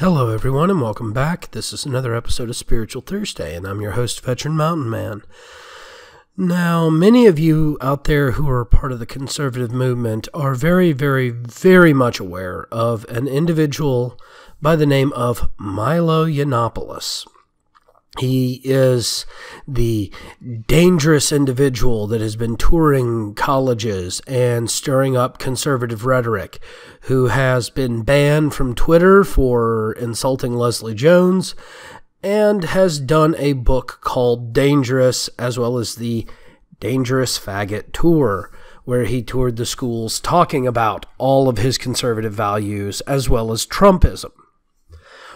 Hello everyone and welcome back. This is another episode of Spiritual Thursday and I'm your host, Veteran Mountain Man. Now, many of you out there who are part of the conservative movement are very much aware of an individual by the name of MILO Yiannopoulos. He is the dangerous individual that has been touring colleges and stirring up conservative rhetoric, who has been banned from Twitter for insulting Leslie Jones, and has done a book called Dangerous, as well as the Dangerous Faggot Tour, where he toured the schools talking about all of his conservative values, as well as Trumpism.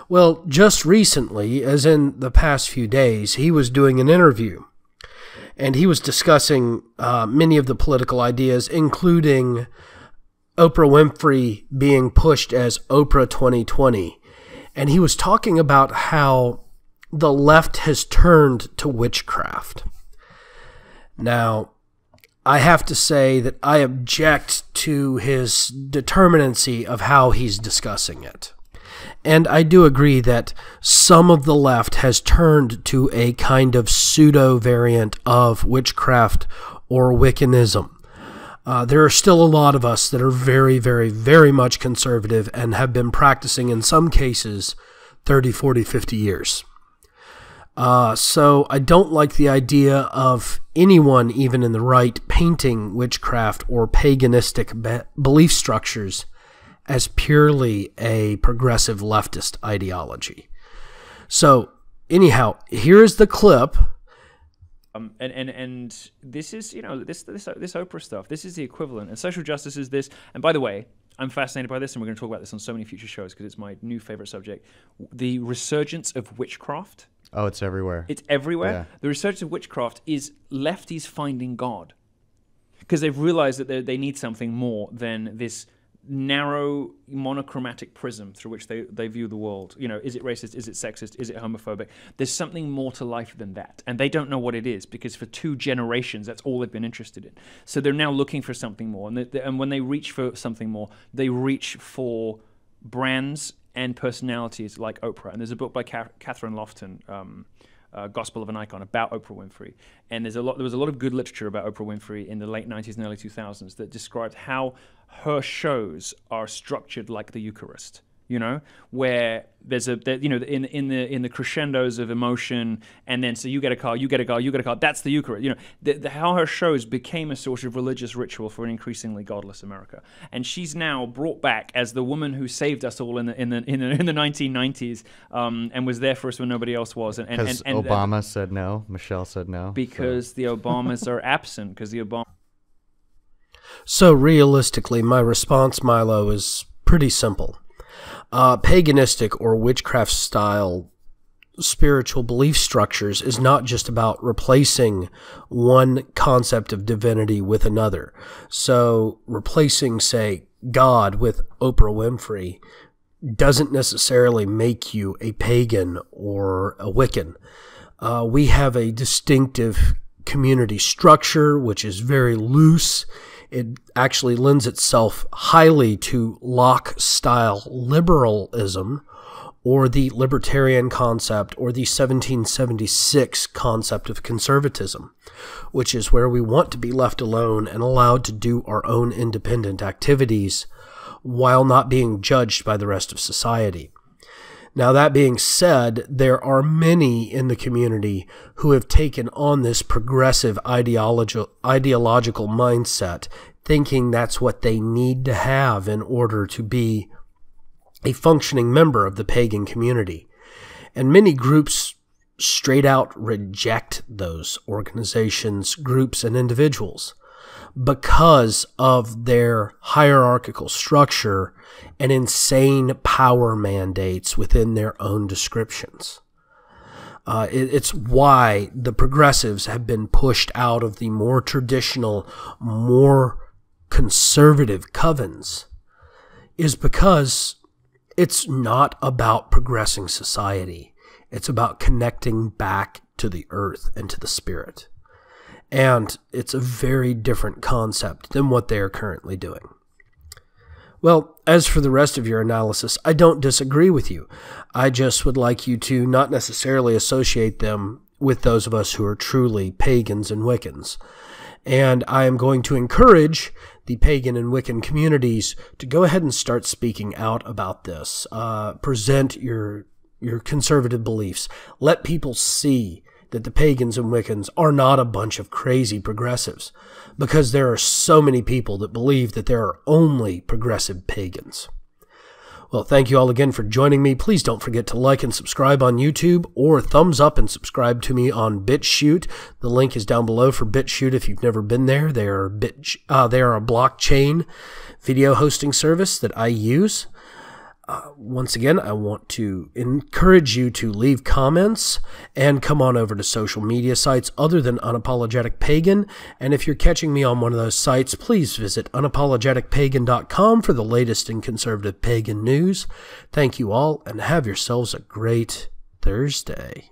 Well, just recently, as in the past few days, he was doing an interview, and he was discussing many of the political ideas, including Oprah Winfrey being pushed as Oprah 2020. And he was talking about how the left has turned to witchcraft. Now, I have to say that I object to his determinacy of how he's discussing it. And I do agree that some of the left has turned to a kind of pseudo-variant of witchcraft or Wiccanism. There are still a lot of us that are very much conservative and have been practicing, in some cases, 30, 40, 50 years. So I don't like the idea of anyone, even in the right, painting witchcraft or paganistic belief structures as purely a progressive leftist ideology. So, anyhow, here's the clip. And this is, this Oprah stuff. This is the equivalent, and social justice is this. And by the way, I'm fascinated by this, and we're going to talk about this on so many future shows because it's my new favorite subject. The resurgence of witchcraft. Oh, it's everywhere. It's everywhere. Yeah. The resurgence of witchcraft is lefties finding God, because they've realized that they need something more than this narrow monochromatic prism through which they view the world. Is it racist? Is it sexist? Is it homophobic? There's something more to life than that. And they don't know what it is, because for 2 generations, that's all they've been interested in. So they're now looking for something more. And when they reach for something more, they reach for brands and personalities like Oprah. And there's a book by Catherine Lofton, Gospel of an Icon, about Oprah Winfrey. And there was a lot of good literature about Oprah Winfrey in the late 90s and early 2000s that described how her shows are structured like the Eucharist, where there's in the crescendos of emotion, and then so you get a car, you get a car, you get a car. That's the Eucharist. How her shows became a sort of religious ritual for an increasingly godless America, and she's now brought back as the woman who saved us all in the 1990s, and was there for us when nobody else was. And Obama said no, Michelle said no, because the Obamas are absent, because the Obama. So realistically, my response, Milo, is pretty simple. Paganistic or witchcraft style spiritual belief structures is not just about replacing one concept of divinity with another. So replacing, say, God with Oprah Winfrey doesn't necessarily make you a pagan or a Wiccan. We have a distinctive community structure which is very loose. It actually lends itself highly to Locke-style liberalism, or the libertarian concept, or the 1776 concept of conservatism, which is where we want to be left alone and allowed to do our own independent activities while not being judged by the rest of society. Now, that being said, there are many in the community who have taken on this progressive ideological mindset, thinking that's what they need to have in order to be a functioning member of the pagan community. And many groups straight out reject those organizations, groups, and individuals because of their hierarchical structure and insane power mandates within their own descriptions. It's why the progressives have been pushed out of the more traditional, more conservative covens, is because it's not about progressing society. It's about connecting back to the earth and to the spirit. And it's a very different concept than what they are currently doing. Well, as for the rest of your analysis, I don't disagree with you. I just would like you to not necessarily associate them with those of us who are truly pagans and Wiccans. And I am going to encourage the pagan and Wiccan communities to go ahead and start speaking out about this. Present your conservative beliefs. Let people see that the pagans and Wiccans are not a bunch of crazy progressives, because there are so many people that believe that there are only progressive pagans. Well, thank you all again for joining me. Please don't forget to like and subscribe on YouTube, or thumbs up and subscribe to me on BitChute. The link is down below for BitChute if you've never been there. They are a blockchain video hosting service that I use. Once again, I want to encourage you to leave comments and come on over to social media sites other than Unapologetic Pagan. And if you're catching me on one of those sites, please visit unapologeticpagan.com for the latest in conservative pagan news. Thank you all, and have yourselves a great Thursday.